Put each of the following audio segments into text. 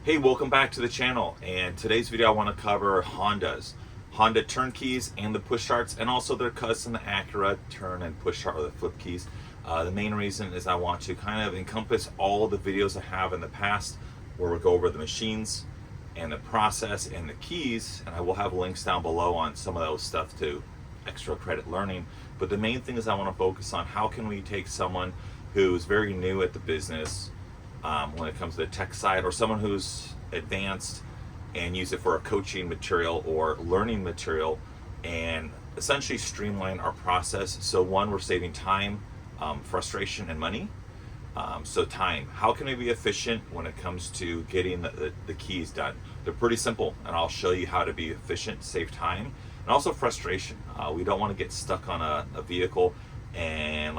Hey, welcome back to the channel. And today's video I want to cover Honda turnkeys and the push starts, and also their cousin, the Acura turn and push start, or the flip keys. The main reason is I want to kind of encompass all the videos I have in the past where we go over the machines and the process and the keys, and I will have links down below on some of those stuff to extra credit learning. But the main thing is I want to focus on how can we take someone who's very new at the business, when it comes to the tech side, or someone who's advanced, and use it for a coaching material or learning material, and essentially streamline our process. So one, we're saving time, frustration, and money. So time, how can we be efficient when it comes to getting the keys done? They're pretty simple, and I'll show you how to be efficient, save time, and also frustration. We don't want to get stuck on a vehicle and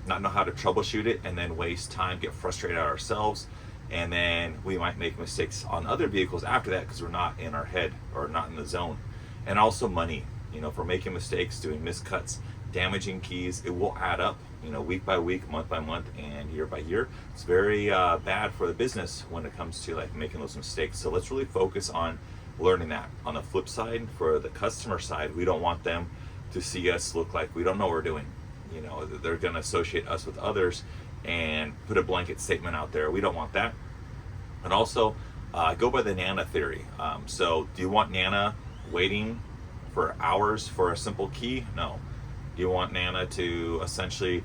not know how to troubleshoot it, and then waste time, get frustrated at ourselves, and then we might make mistakes on other vehicles after that because we're not in our head or not in the zone. And also money, if we're making mistakes, doing miscuts, damaging keys, it will add up, week by week, month by month, and year by year. It's very bad for the business when it comes to making those mistakes. So let's really focus on learning that. On the flip side, for the customer side, we don't want them to see us look like we don't know what we're doing. They're going to associate us with others and put a blanket statement out there. We don't want that. And also, go by the Nana theory. So do you want Nana waiting for hours for a simple key? No. Do you want Nana to essentially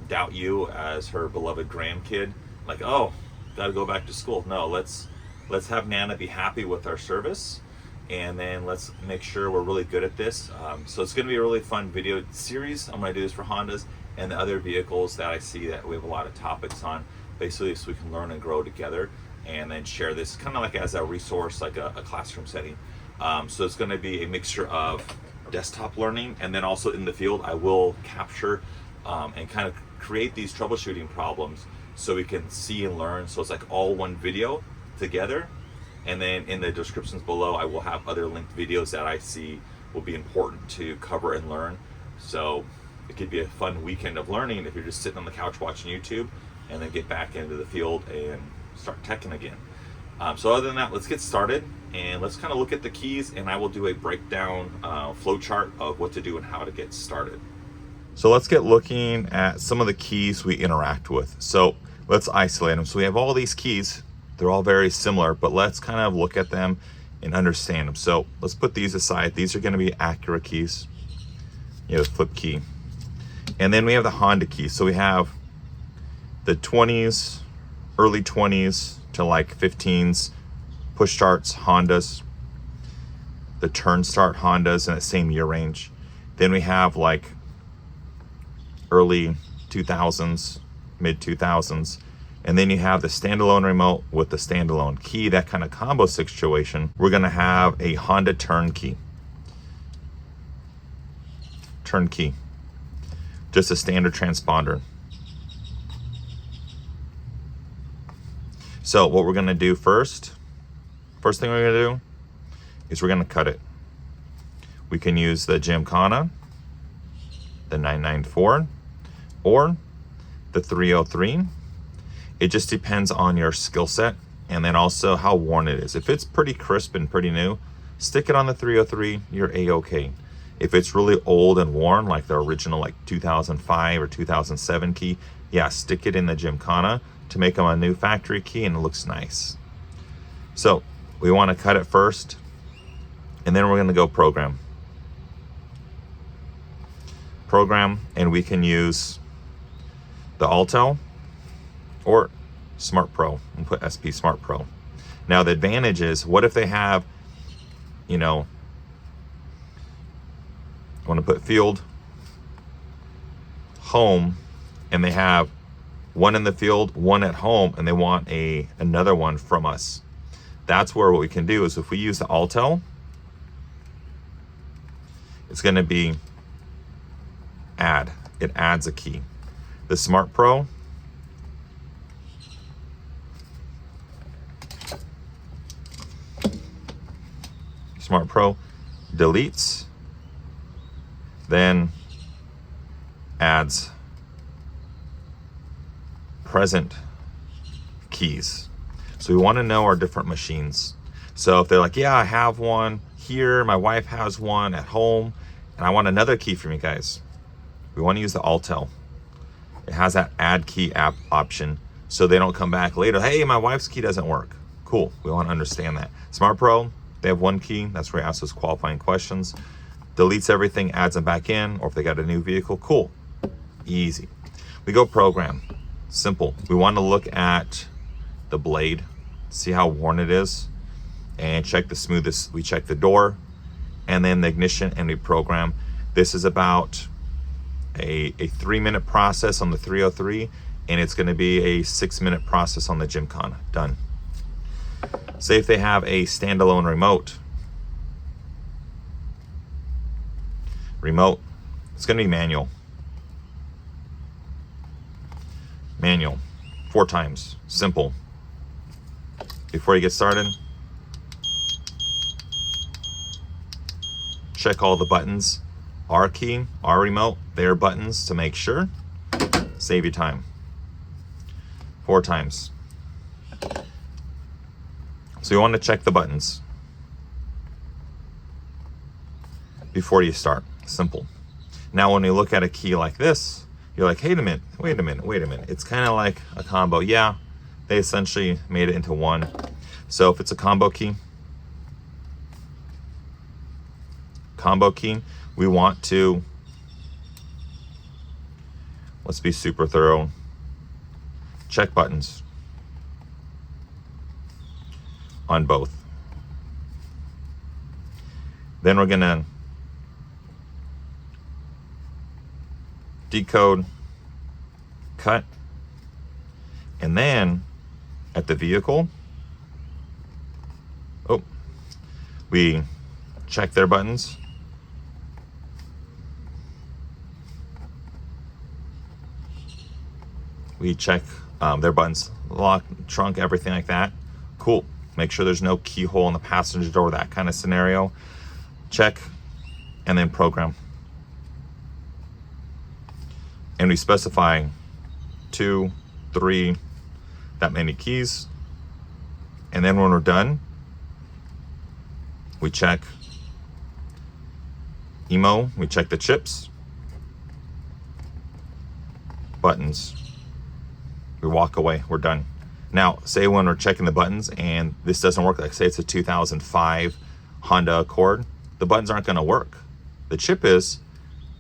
doubt you as her beloved grandkid? Oh, got to go back to school. No, let's have Nana be happy with our service, and then let's make sure we're really good at this. So it's going to be a really fun video series. I'm going to do this for Hondas and the other vehicles that I see that we have a lot of topics on, basically so we can learn and grow together, and then share this kind of as a resource, like a classroom setting. So it's going to be a mixture of desktop learning, and then also in the field I will capture and kind of create these troubleshooting problems so we can see and learn. So it's all one video together. And then in the descriptions below, I will have other linked videos that I see will be important to cover and learn. So it could be a fun weekend of learning if you're just sitting on the couch watching YouTube, and then get back into the field and start teching again. So other than that, let's get started, and let's kind of look at the keys, and I will do a breakdown flow chart of what to do and how to get started. So let's get looking at some of the keys we interact with. So let's isolate them. So we have all these keys. They're all very similar, but let's kind of look at them and understand them. So let's put these aside. These are going to be Acura keys. The flip key. And then we have the Honda keys. So we have the 20s, early 20s to 15s, push starts Hondas, the turn start Hondas in the same year range. Then we have early 2000s, mid 2000s. And then you have the standalone remote with the standalone key, that kind of combo situation. We're going to have a Honda turn key. Just a standard transponder. So what we're going to do first thing we're going to do is we're going to cut it. We can use the Gymkana, the 994, or the 303. It just depends on your skill set, and then also how worn it is. If it's pretty crisp and pretty new, stick it on the 303, you're A-okay. If it's really old and worn, like the original 2005 or 2007 key, yeah, stick it in the Gymkana to make them a new factory key, and it looks nice. So we want to cut it first, and then we're going to go program, and we can use the Alto or Smart Pro, and put SP Smart Pro. Now the advantage is, what if they have, I want to put field, home, and they have one in the field, one at home, and they want another one from us. That's where what we can do is, if we use the Alto, it's going to be add. It adds a key. The Smart Pro, deletes, then adds present keys. So we want to know our different machines. So if they're like, yeah, I have one here, my wife has one at home, and I want another key from you guys, we want to use the Altel. It has that add key app option, so they don't come back later, hey, my wife's key doesn't work. Cool, we want to understand that. Smart Pro, they have one key, that's where he asks those qualifying questions, deletes everything, adds them back in, or if they got a new vehicle, cool, easy. We go program, simple. We want to look at the blade, see how worn it is, and check the smoothest. We check the door and then the ignition, and we program. This is about a 3-minute process on the 303, and it's going to be a 6-minute process on the Gymkana. Done. Say if they have a standalone remote, it's going to be manual. Manual, 4 times, simple. Before you get started, check all the buttons, our key, our remote, their buttons to make sure, save you time. 4 times. So you want to check the buttons before you start, simple. Now when you look at a key like this, you're like, wait a minute. It's kind of like a combo. Yeah, they essentially made it into one. So if it's a combo key, we want to, let's be super thorough, check buttons on both. Then we're gonna decode, cut, and then at the vehicle, we check their buttons, we check their buttons, lock, trunk, everything like that. Cool. Make sure there's no keyhole in the passenger door, that kind of scenario. Check, and then program. And we specify 2, 3, that many keys. And then when we're done, we check EMO, we check the chips, buttons. We walk away, we're done. Now, say when we're checking the buttons and this doesn't work, like say it's a 2005 Honda Accord, the buttons aren't gonna work. The chip is,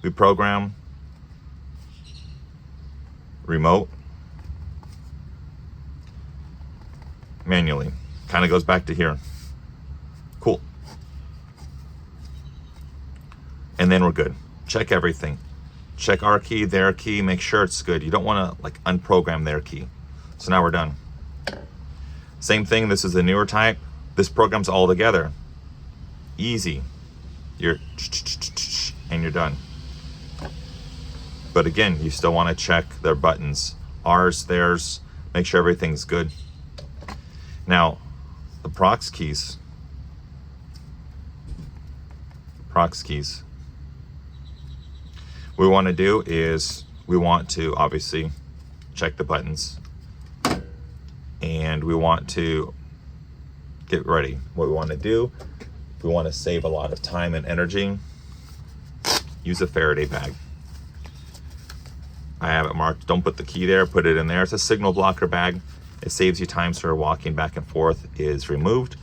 we program remote manually. Kind of goes back to here. Cool. And then we're good. Check everything. Check our key, their key, make sure it's good. You don't want to like unprogram their key. So now we're done. Same thing, this is the newer type. This program's all together. Easy. You're and you're done. But again, you still want to check their buttons. Ours, theirs, make sure everything's good. Now, the prox keys. What we want to do is we want to obviously check the buttons and we want to get ready. What we want to do, if we want to save a lot of time and energy, use a Faraday bag. I have it marked, don't put the key there, put it in there. It's a signal blocker bag. It saves you time, so walking back and forth is removed.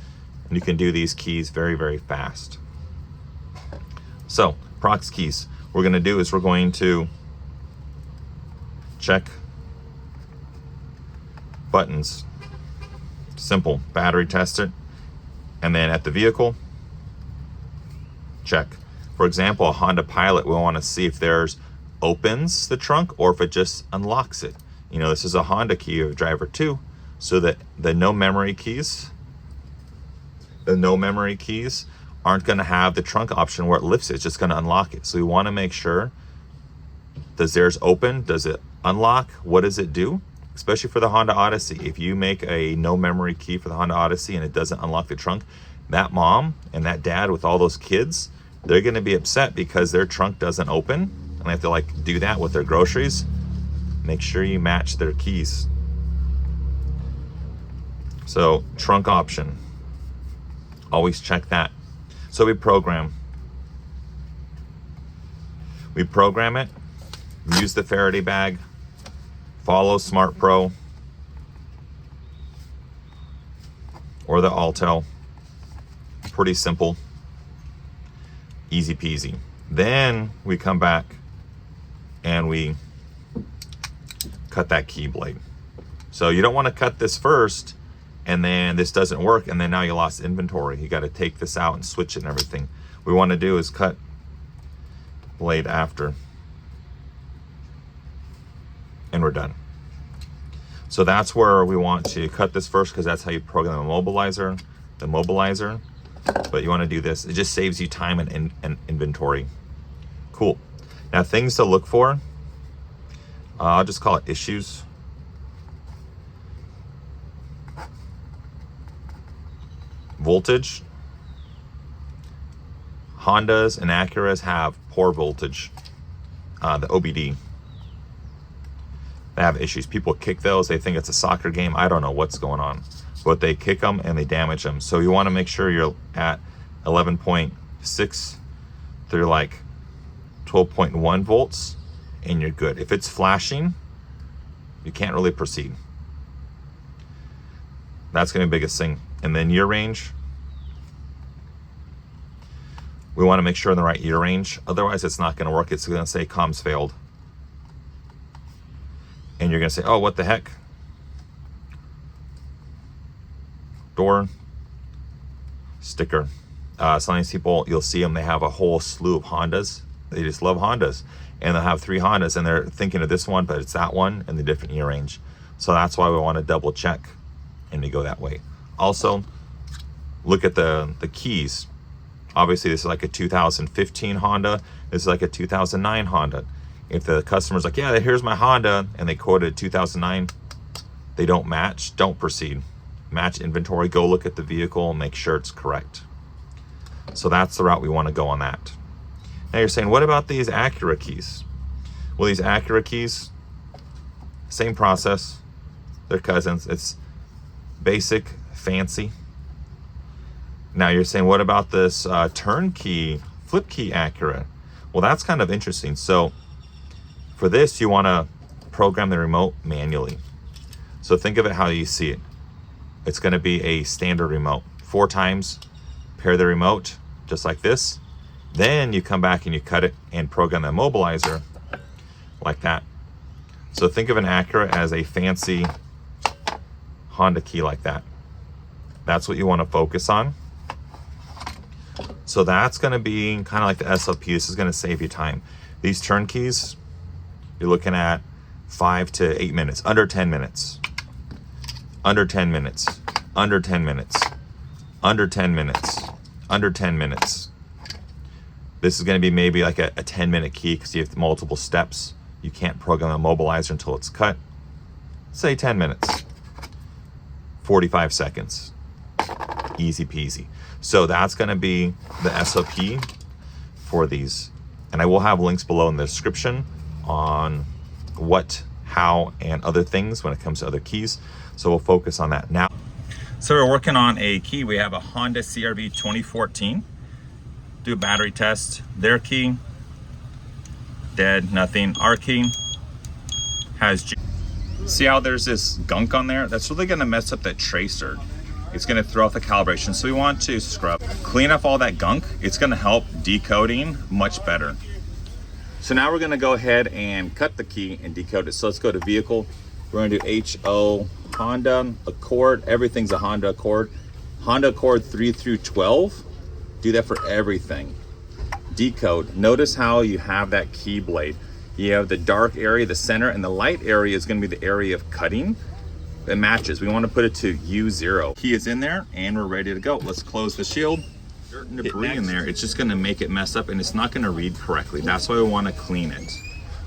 And you can do these keys very, very fast. So, prox keys. What we're gonna do is we're going to check buttons. Simple, battery test it. And then at the vehicle, check. For example, a Honda Pilot, we wanna see if there's opens the trunk or if it just unlocks it. You know, this is a Honda key of driver 2, so that the no memory keys aren't going to have the trunk option where it lifts it. It's just going to unlock it. So we want to make sure, does theirs open? Does it unlock? What does it do? Especially for the Honda Odyssey. If you make a no memory key for the Honda Odyssey and it doesn't unlock the trunk, that mom and that dad with all those kids, they're going to be upset because their trunk doesn't open. And they have to like do that with their groceries. Make sure you match their keys. So trunk option, always check that. So we program it, use the Faraday bag, follow Smart Pro or the Alto. Pretty simple, easy peasy. Then we come back and we cut that key blade. So you don't want to cut this first and then this doesn't work and then now you lost inventory. You got to take this out and switch it and everything. What we want to do is cut blade after and we're done. So that's where we want to cut this first because that's how you program the mobilizer. But you want to do this. It just saves you time and inventory. Cool. Now things to look for. I'll just call it issues. Voltage. Hondas and Acuras have poor voltage. The OBD. They have issues. People kick those. They think it's a soccer game. I don't know what's going on. But they kick them and they damage them. So you want to make sure you're at 11.6 through like 12.1 volts and you're good. If it's flashing, you can't really proceed. That's going to be the biggest thing. And then year range. We want to make sure in the right year range. Otherwise, it's not going to work. It's going to say comms failed. And you're going to say, oh, what the heck? Door sticker. Some of these people, you'll see them, they have a whole slew of Hondas. They just love Hondas. And they'll have 3 Hondas and they're thinking of this one, but it's that one and the different year range. So that's why we want to double check and we go that way. Also, look at the keys. Obviously, this is like a 2015 Honda. This is like a 2009 Honda. If the customer's like, yeah, here's my Honda, and they quoted 2009, they don't match, don't proceed. Match inventory, go look at the vehicle and make sure it's correct. So that's the route we want to go on that. Now you're saying, what about these Acura keys? Well, these Acura keys, same process. They're cousins. It's basic, fancy. Now you're saying, what about this turnkey, flip key Acura? Well, that's kind of interesting. So for this, you want to program the remote manually. So think of it how you see it. It's going to be a standard remote. 4 times, pair the remote, just like this. Then you come back and you cut it and program the mobilizer like that. So think of an Acura as a fancy Honda key like that. That's what you want to focus on. So that's going to be kind of like the SLP. This is going to save you time. These turnkeys, you're looking at 5 to 8 minutes, under 10 minutes. Under 10 minutes, under 10 minutes, under 10 minutes, under 10 minutes. This is going to be maybe like a 10-minute key because you have multiple steps. You can't program a mobilizer until it's cut. Say 10 minutes, 45 seconds, easy peasy. So that's going to be the SOP for these. And I will have links below in the description on what, how, and other things when it comes to other keys. So we'll focus on that now. So we're working on a key. We have a Honda CR-V 2014. Do a battery test. Their key, dead, nothing. Our key has, see how there's this gunk on there? That's really gonna mess up that tracer. It's gonna throw off the calibration. So we want to scrub, clean up all that gunk. It's gonna help decoding much better. So now we're gonna go ahead and cut the key and decode it. So let's go to vehicle. We're gonna do HO, Honda Accord. Everything's a Honda Accord. Honda Accord 3 through 12. Do that for everything. Decode. Notice how you have that key blade. You have the dark area, the center, and the light area is gonna be the area of cutting. It matches. We wanna put it to U0. Key is in there and we're ready to go. Let's close the shield. Dirt and debris in there, it's just gonna make it mess up and it's not gonna read correctly. That's why we wanna clean it.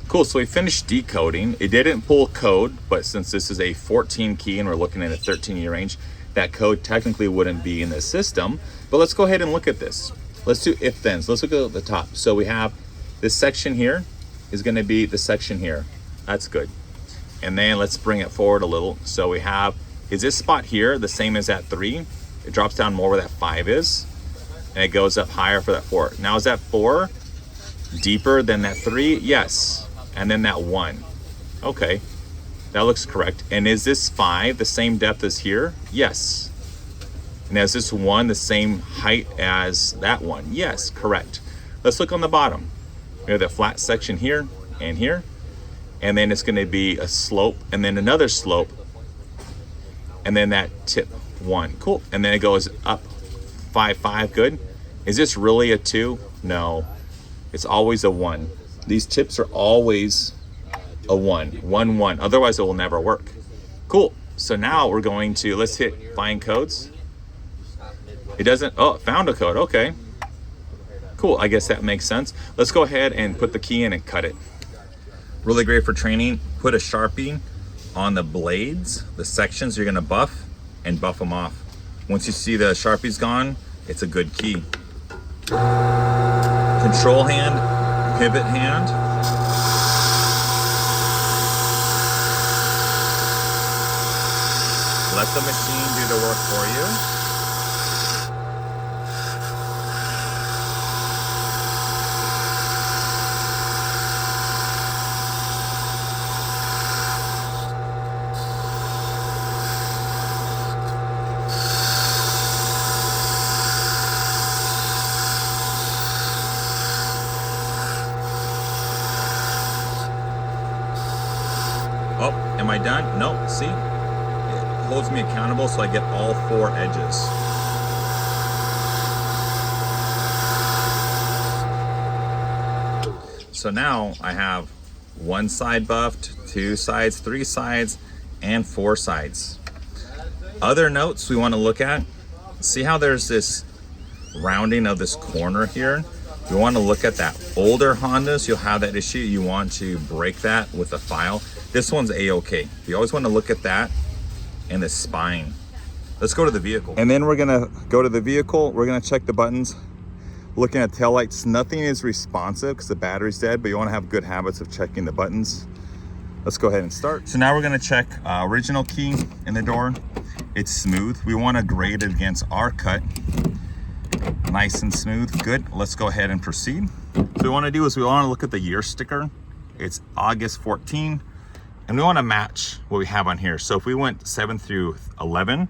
Cool, so we finished decoding. It didn't pull code, but since this is a 14 key and we're looking at a 13-year range, that code technically wouldn't be in the system. But let's go ahead and look at this. Let's do if-thens. Let's look at the top. So we have this section here is gonna be the section here. That's good. And then let's bring it forward a little. So we have is this spot here the same as that 3? It drops down more where that 5 is, and it goes up higher for that 4. Now is that 4 deeper than that 3? Yes. And then that 1. Okay, that looks correct. And is this 5 the same depth as here? Yes. And is this 1 the same height as that 1? Yes, correct. Let's look on the bottom. We have that flat section here and here. And then it's going to be a slope and then another slope. And then that tip 1. Cool. And then it goes up 5, 5. Good. Is this really a 2? No. It's always a 1. These tips are always a 1. 1, 1. Otherwise, it will never work. Cool. So now we're going to, let's hit find codes. It doesn't, oh, found a code. Okay. Cool. I guess that makes sense. Let's go ahead and put the key in and cut it. Really great for training. Put a Sharpie on the blades, the sections you're going to buff, and buff them off. Once you see the Sharpie's gone, it's a good key. Control hand, pivot hand. Let the machine do the work for you. Oh, am I done? No, see? It holds me accountable so I get all 4 edges. So now I have 1 side buffed, 2 sides, 3 sides, and 4 sides. Other notes we want to look at, see how there's this rounding of this corner here? You want to look at that. Older Hondas, you'll have that issue. You want to break that with a file. This one's A-okay. You always want to look at that and the spine. Let's go to the vehicle. And then we're gonna go to the vehicle. We're gonna check the buttons. Looking at taillights, nothing is responsive because the battery's dead, but you want to have good habits of checking the buttons. Let's go ahead and start. So now we're gonna check original key in the door. It's smooth. We want to grade it against our cut. Nice and smooth. Good. Let's go ahead and proceed. So what we want to do is we want to look at the year sticker. It's August 14. And we want to match what we have on here. So if we went 7 through 11,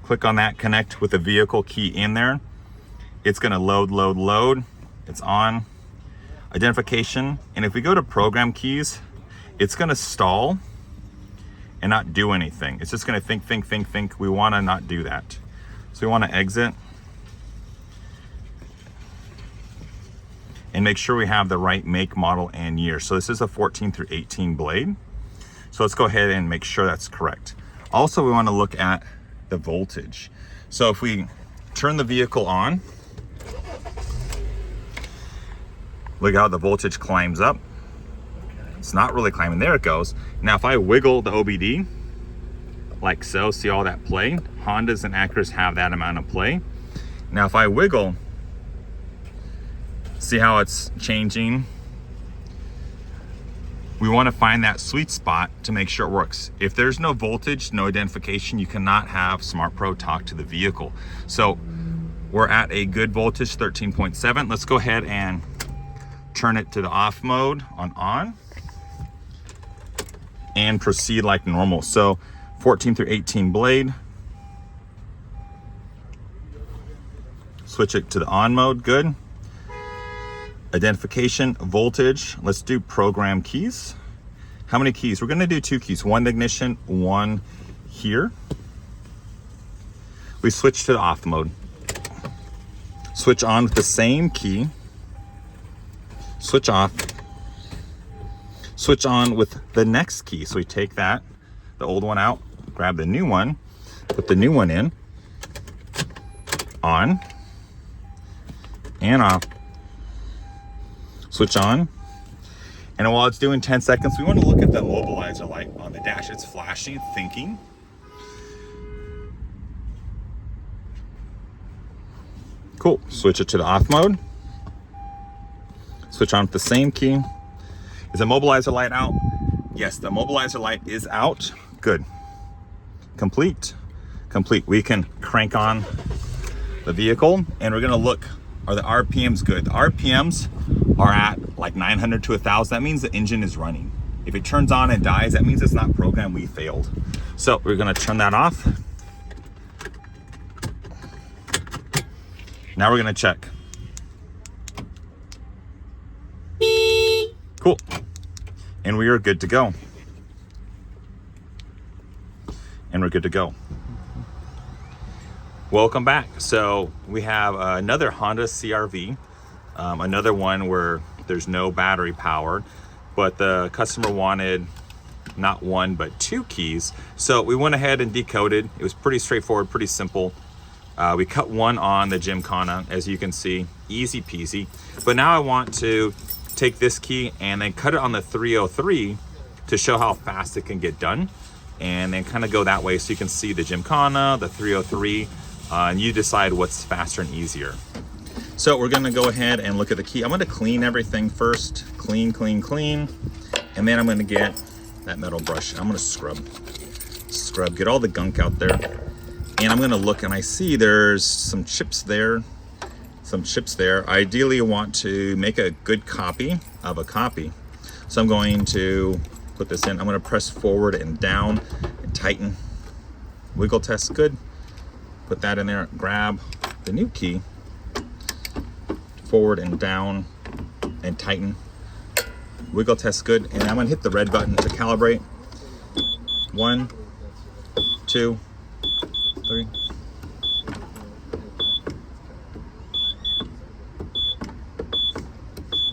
click on that, connect with the vehicle key in there. It's going to load. It's on. Identification. And if we go to program keys, it's going to stall and not do anything. It's just going to think. We want to not do that. So we want to exit. And make sure we have the right make, model, and year. So this is a 14 through 18 blade. So let's go ahead and make sure that's correct. Also, we want to look at the voltage. So if we turn the vehicle on, look how the voltage climbs up. It's not really climbing. There it goes. Now, if I wiggle the OBD, like so, see all that play? Hondas and Acuras have that amount of play. Now, if I wiggle, see how it's changing? We want to find that sweet spot to make sure it works. If there's no voltage, no identification, you cannot have Smart Pro talk to the vehicle. So we're at a good voltage, 13.7. Let's go ahead and turn it to the off mode on and proceed like normal. So 14 through 18 blade. Switch it to the on mode, good. Identification, voltage. Let's do program keys. How many keys? We're going to do 2 keys. 1 ignition, 1 here. We switch to the off mode. Switch on with the same key. Switch off. Switch on with the next key. So we take that, the old one out, grab the new one, put the new one in, on, and off. Switch on. And while it's doing 10 seconds, we want to look at the mobilizer light on the dash. It's flashing, thinking. Cool. Switch it to the off mode. Switch on with the same key. Is the mobilizer light out? Yes, the mobilizer light is out. Good. complete. We can crank on the vehicle and we're gonna look, are the RPMs good? The RPMs are at like 900 to 1,000. That means the engine is running. If it turns on and dies, that means it's not programmed, we failed. So we're gonna turn that off. Now we're gonna check. Cool. And we are good to go. Welcome back. So we have another Honda CR-V, another one where there's no battery powered, but the customer wanted not one but 2 keys. So we went ahead and decoded. It was pretty straightforward, pretty simple. We cut one on the Gymkana, as you can see, easy peasy. But now I want to take this key and then cut it on the 303 to show how fast it can get done, and then kind of go that way so you can see the Gymkana, the 303, and you decide what's faster and easier. So we're gonna go ahead and look at the key. I'm gonna clean everything first, clean, and then I'm gonna get that metal brush. I'm gonna scrub, get all the gunk out there. And I'm gonna look and I see there's some chips there. Ideally, you want to make a good copy of a copy. So I'm going to put this in. I'm gonna press forward and down and tighten. Wiggle test, good. Put that in there, grab the new key, forward and down and tighten. Wiggle test, good. And I'm gonna hit the red button to calibrate. 1, 2, 3.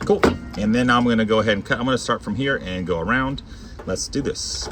Cool. And then I'm gonna go ahead and cut. I'm gonna start from here and go around. Let's do this.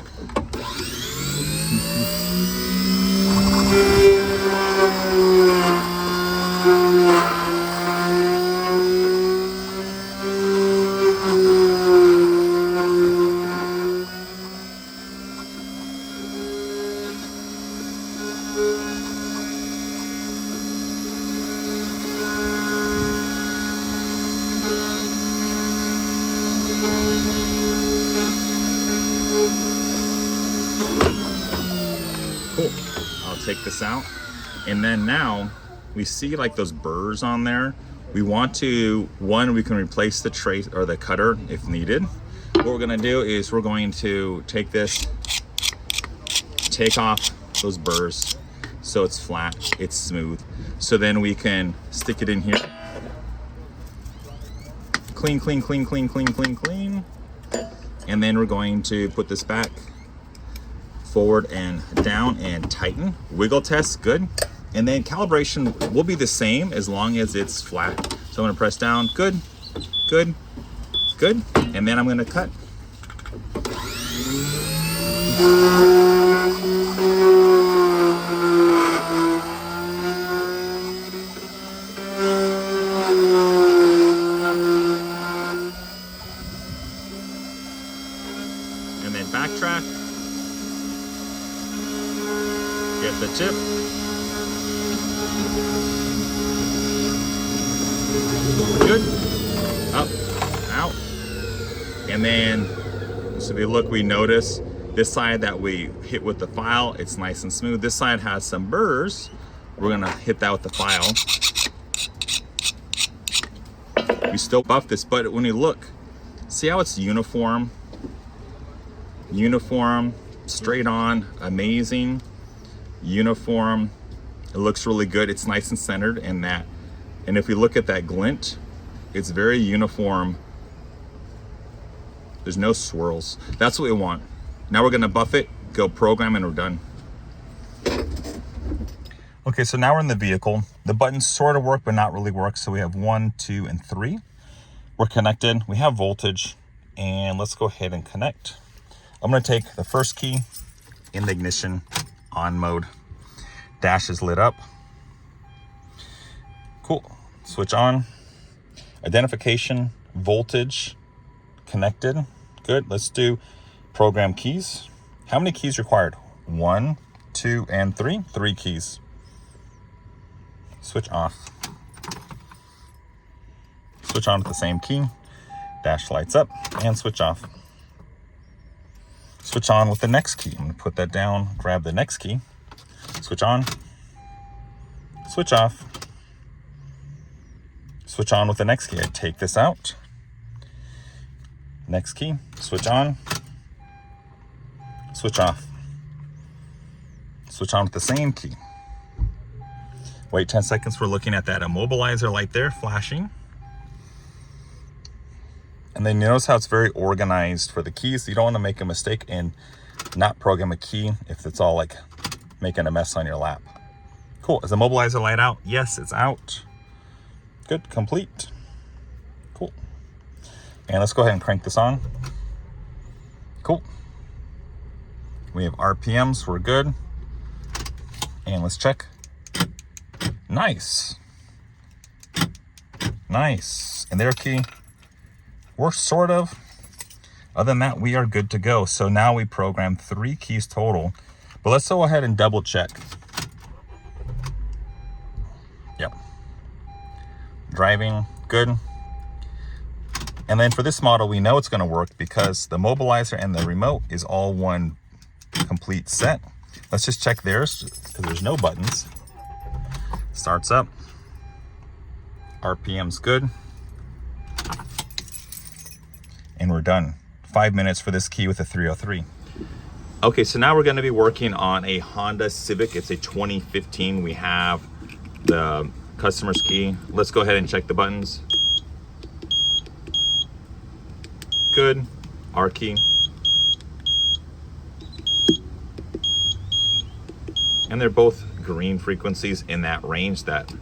Cool. I'll take this out. And then now we see like those burrs on there. We want to, we can replace the trace or the cutter if needed. What we're gonna do is we're going to take this, take off those burrs so it's flat, it's smooth. So then we can stick it in here. Clean. And then we're going to put this back, forward and down and tighten. Wiggle test, good. And then calibration will be the same as long as it's flat. So I'm gonna press down, good. And then I'm gonna cut. And then backtrack. Get the tip. Good. Up, out. And then, so if you look, we notice this side that we hit with the file, it's nice and smooth. This side has some burrs. We're gonna hit that with the file. We still buff this, but when you look, see how it's uniform? Uniform, straight on, amazing. Uniform, it looks really good. It's nice and centered in that. And if we look at that glint, it's very uniform. There's no swirls. That's what we want. Now we're gonna buff it, go program, and we're done. Okay, so now we're in the vehicle. The buttons sort of work, but not really work. So we have 1, 2, and 3. We're connected, we have voltage, and let's go ahead and connect. I'm gonna take the first key in the ignition, on mode. Dash is lit up. Cool, switch on. Identification, voltage, connected. Good, let's do program keys. How many keys required? 1, 2, and 3. 3 keys. Switch off. Switch on with the same key. Dash lights up and switch off. Switch on with the next key. I'm gonna put that down, grab the next key, switch on, switch off, switch on with the next key. I take this out, next key, switch on, switch off, switch on with the same key. Wait 10 seconds, we're looking at that immobilizer light there flashing. And then you notice how it's very organized for the keys. You don't want to make a mistake and not program a key if it's all like making a mess on your lap. Cool, is the immobilizer light out? Yes, it's out. Good, complete. Cool. And let's go ahead and crank this on. Cool. We have RPMs, we're good. And let's check. Nice. Nice. And their key, we're sort of. Other than that, we are good to go. So now we programmed 3 keys total. But let's go ahead and double check. Yep. Driving, good. And then for this model, we know it's going to work because the mobilizer and the remote is all one complete set. Let's just check theirs because there's no buttons. Starts up. RPM's good. And we're done. 5 minutes for this key with a 303. Okay, so now we're going to be working on a Honda Civic. It's a 2015. We have the customer's key. Let's go ahead and check the buttons. Good. R key. And they're both green frequencies in that range, that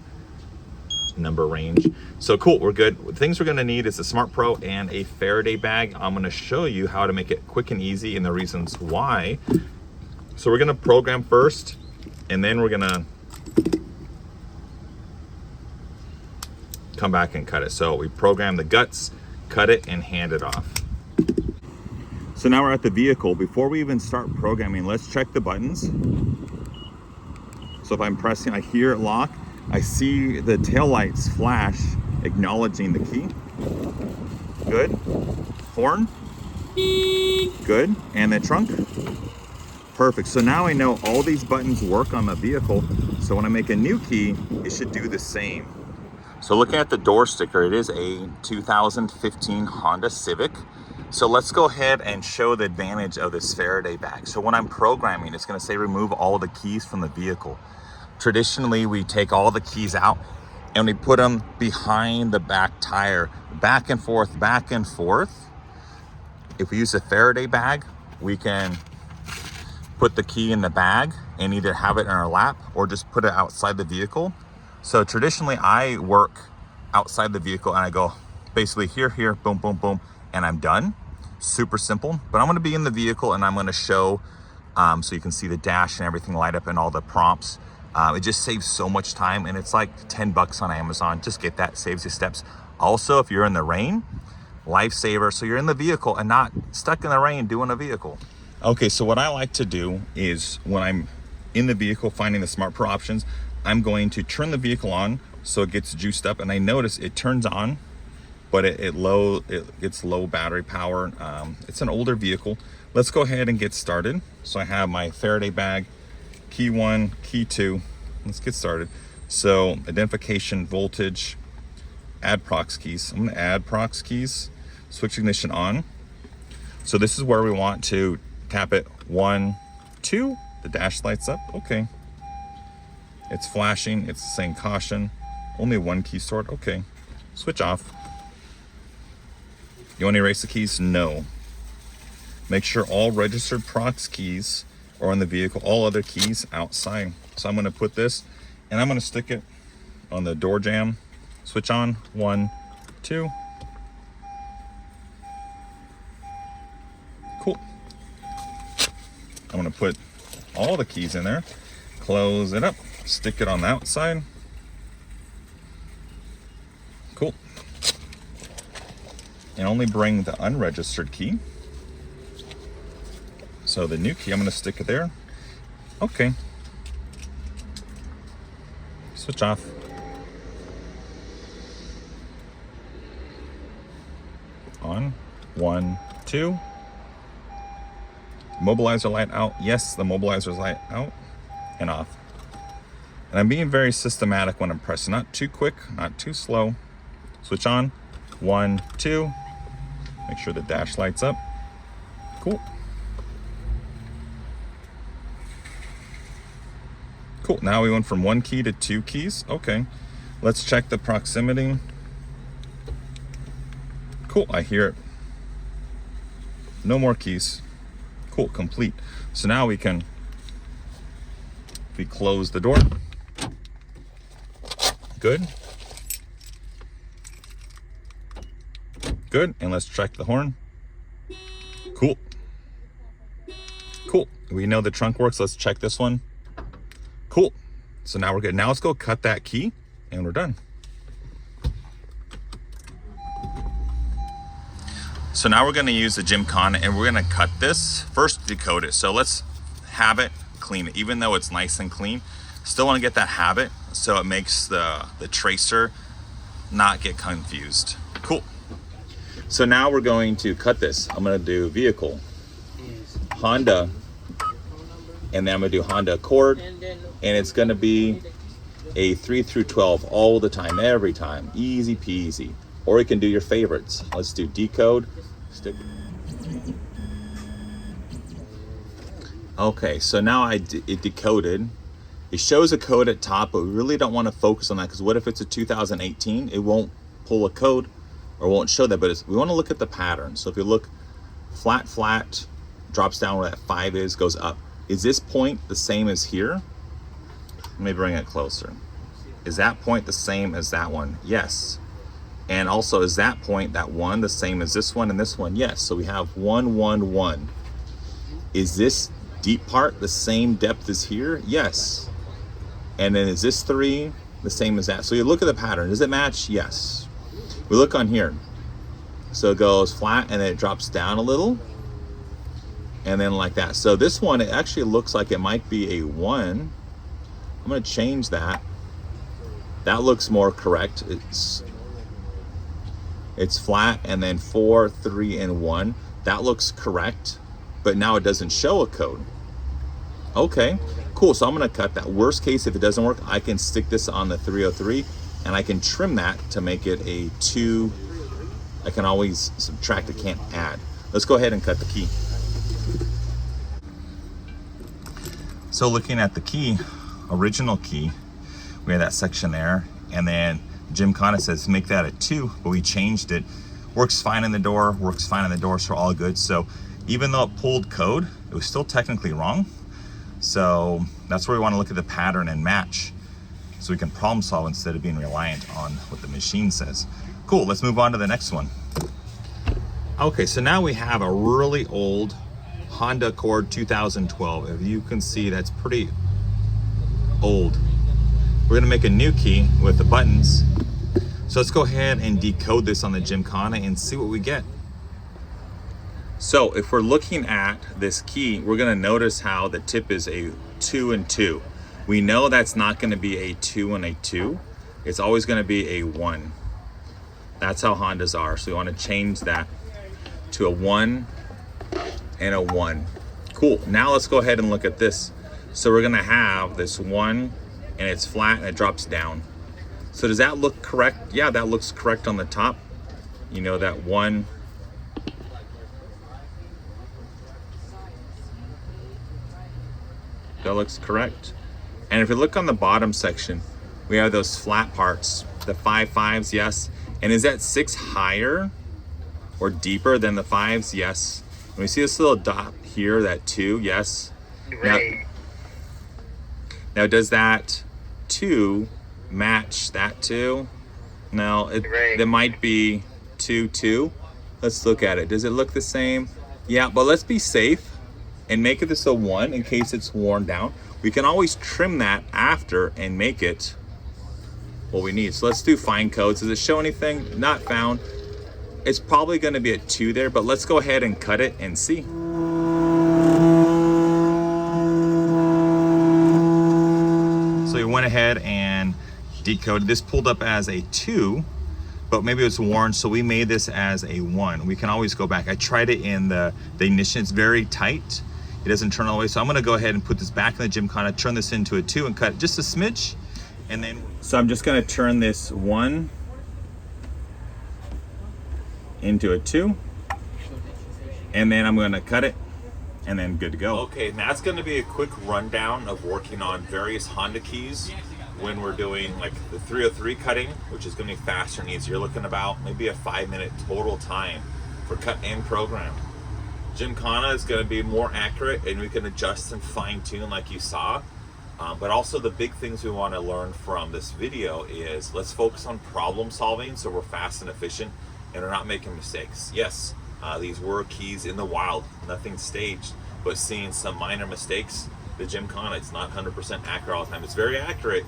number range. So cool, we're good. The things we're gonna need is a Smart Pro and a Faraday bag. I'm gonna show you how to make it quick and easy and the reasons why. So we're gonna program first, and then we're gonna come back and cut it. So we program the guts, cut it, and hand it off. So now we're at the vehicle. Before we even start programming, let's check the buttons. So if I'm pressing, I hear it lock. I see the taillights flash, acknowledging the key. Good. Horn. Good. And the trunk. Perfect. So now I know all these buttons work on the vehicle. So when I make a new key, it should do the same. So looking at the door sticker, it is a 2015 Honda Civic. So let's go ahead and show the advantage of this Faraday bag. So when I'm programming, it's going to say remove all the keys from the vehicle. Traditionally, we take all the keys out and we put them behind the back tire, back and forth, back and forth. If we use a Faraday bag, we can put the key in the bag and either have it in our lap or just put it outside the vehicle. So traditionally, I work outside the vehicle and I go basically here, here, boom, boom, boom, and I'm done. Super simple, but I'm gonna be in the vehicle and I'm gonna show so you can see the dash and everything light up and all the prompts. It just saves so much time, and it's like 10 bucks on Amazon. Just get that, saves you steps. Also, if you're in the rain, lifesaver. So you're in the vehicle and not stuck in the rain doing a vehicle. Okay, so what I like to do is when I'm in the vehicle finding the Smart Pro options, I'm going to turn the vehicle on so it gets juiced up, and I notice it turns on, but it gets low battery power. It's an older vehicle. Let's go ahead and get started. So I have my Faraday bag, key 1, key 2. Let's get started. So identification, voltage, add prox keys. I'm gonna add prox keys, switch ignition on. So this is where we want to tap it. 1, 2, the dash lights up, okay. It's flashing, it's saying caution. Only 1 key stored, okay. Switch off. You wanna erase the keys? No. Make sure all registered prox keys are on the vehicle, all other keys outside. So I'm gonna put this and I'm gonna stick it on the door jamb. Switch on, 1, 2. Cool. I'm gonna put all the keys in there, close it up, stick it on the outside. Cool. And only bring the unregistered key. So the new key, I'm gonna stick it there. Okay. Switch off. On, 1, 2. Mobilizer light out. Yes, the mobilizer's light out and off. And I'm being very systematic when I'm pressing, not too quick, not too slow. Switch on, 1, 2. Make sure the dash lights up. Cool. Cool, now we went from 1 key to 2 keys. Okay, let's check the proximity. Cool, I hear it. No more keys. Cool, complete. So now we can, if we close the door. Good. Good, and let's check the horn. Cool. Cool, we know the trunk works. Let's check this one. Cool, so now we're good. Now let's go cut that key and we're done. So now we're gonna use the Gymkana and we're gonna cut this. First, decode it. So let's have it clean it. Even though it's nice and clean, still wanna get that habit so it makes the tracer not get confused. Cool. So now we're going to cut this. I'm gonna do vehicle, Honda, and then I'm gonna do Honda Accord, and it's gonna be a 3 through 12 all the time, every time, easy peasy. Or you can do your favorites. Let's do decode. Okay, so now it decoded. It shows a code at top, but we really don't want to focus on that because what if it's a 2018? It won't pull a code or won't show that, but we want to look at the pattern. So if you look flat, flat, drops down where that 5 is, goes up. Is this point the same as here? Let me bring it closer. Is that point the same as that one? Yes. And also, is that point, that 1, the same as this one and this one? Yes. So we have 1, 1, 1. Is this deep part the same depth as here? Yes. And then is this 3 the same as that? So you look at the pattern. Does it match? Yes. We look on here. So it goes flat and then it drops down a little. And then like that. So this one, it actually looks like it might be a 1. I'm going to change that. That looks more correct. It's flat and then 4, 3, and 1. That looks correct, but now it doesn't show a code. Okay, cool. So I'm going to cut that. Worst case, if it doesn't work, I can stick this on the 303 and I can trim that to make it a 2. I can always subtract, I can't add. Let's go ahead and cut the key. So looking at the key, original key, we have that section there, and then Gymkana says make that a 2, but we changed it. Works fine in the door, works fine in the door, so all good. So even though it pulled code, it was still technically wrong. So that's where we want to look at the pattern and match so we can problem solve instead of being reliant on what the machine says. Cool, let's move on to the next one. Okay, so now we have a really old Honda Accord 2012. If you can see, that's pretty old. We're gonna make a new key with the buttons. So let's go ahead and decode this on the Gymkana and see what we get. So if we're looking at this key, we're gonna notice how the tip is a 2 and 2. We know that's not gonna be a 2 and a 2. It's always gonna be a 1. That's how Hondas are. So we wanna change that to a 1 and a 1. Cool, now let's go ahead and look at this. So we're gonna have this 1 and it's flat and it drops down. So does that look correct? Yeah, that looks correct on the top. You know, that 1. That looks correct. And if you look on the bottom section, we have those flat parts, the 5 5s, yes. And is that 6 higher or deeper than the 5s? Yes. And we see this little dot here, that 2, yes. Right. Now does that 2 match that 2? No, there might be 2, 2. Let's look at it. Does it look the same? Yeah, but let's be safe and make it this a 1 in case it's worn down. We can always trim that after and make it what we need. So let's do fine codes. Does it show anything? Not found. It's probably going to be a 2 there, but let's go ahead and cut it and see. So we went ahead and decoded. This pulled up as a 2, but maybe it's worn, so we made this as a 1. We can always go back. I tried it in the ignition. It's very tight. it doesn't turn all the way. So I'm gonna go ahead and put this back in the Gymkana, turn this into a 2 and cut it just a smidge. And then, so I'm just gonna turn this 1 into a 2. And then I'm gonna cut it and then good to go. Okay, and that's gonna be a quick rundown of working on various Honda keys when we're doing like the 303 cutting, which is gonna be faster and easier. You're looking about maybe a 5-minute total time for cut and program. Gymkana is gonna be more accurate and we can adjust and fine tune like you saw. But also the big things we wanna learn from this video is let's focus on problem solving so we're fast and efficient and we're not making mistakes. Yes, these were keys in the wild, nothing staged, but seeing some minor mistakes, the Gymkana, it's not 100% accurate all the time. It's very accurate,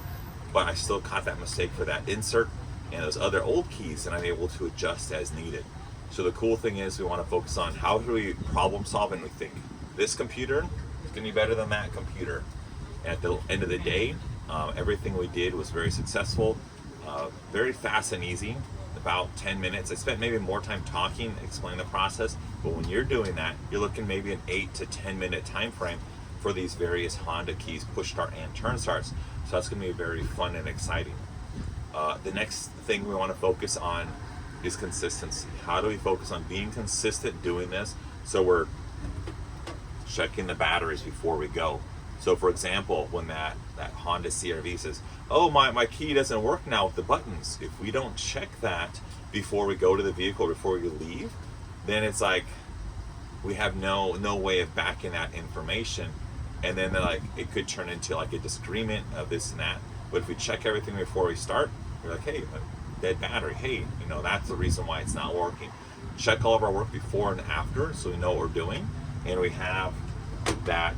but I still caught that mistake for that insert and those other old keys, and I'm able to adjust as needed. So the cool thing is we want to focus on how do we problem solve, and we think this computer is going to be better than that computer. And at the end of the day, everything we did was very successful, very fast and easy. About 10 minutes. I spent maybe more time talking, explaining the process, but when you're doing that, you're looking maybe an 8 to 10 minute time frame for these various Honda keys, push start and turn starts. So that's going to be very fun and exciting. The next thing we want to focus on is consistency. How do we focus on being consistent doing this so we're checking the batteries before we go? So for example, when that Honda CR-V says, oh, my key doesn't work now with the buttons, if we don't check that before we go to the vehicle, before we leave, then it's like we have no way of backing that information, and then like it could turn into like a disagreement of this and that. But if we check everything before we start, we're like, hey, dead battery, hey, you know, that's the reason why it's not working. Check all of our work before and after so we know what we're doing, and we have that,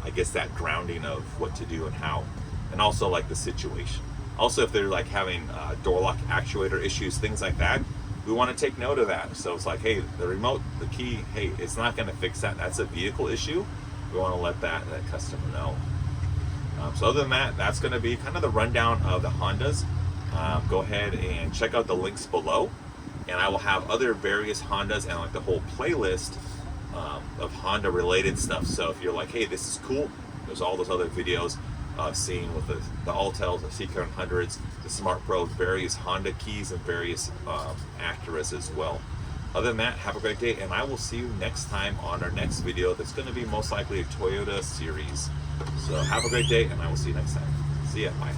I guess, that grounding of what to do and how, and also like the situation. Also, if they're like having door lock actuator issues, things like that, we want to take note of that. So it's like, hey, the remote, the key, hey, it's not going to fix that. That's a vehicle issue. We want to let that customer know. So other than that, that's going to be kind of the rundown of the Hondas. Go ahead and check out the links below, and I will have other various Hondas and like the whole playlist of Honda related stuff. So if you're like, hey, this is cool, there's all those other videos seeing with the Altels, the CK100s, the Smart Pro, various Honda keys and various Acuras as well. Other than that, have a great day, and I will see you next time on our next video that's going to be most likely a Toyota series. So have a great day, and I will see you next time. See ya, bye.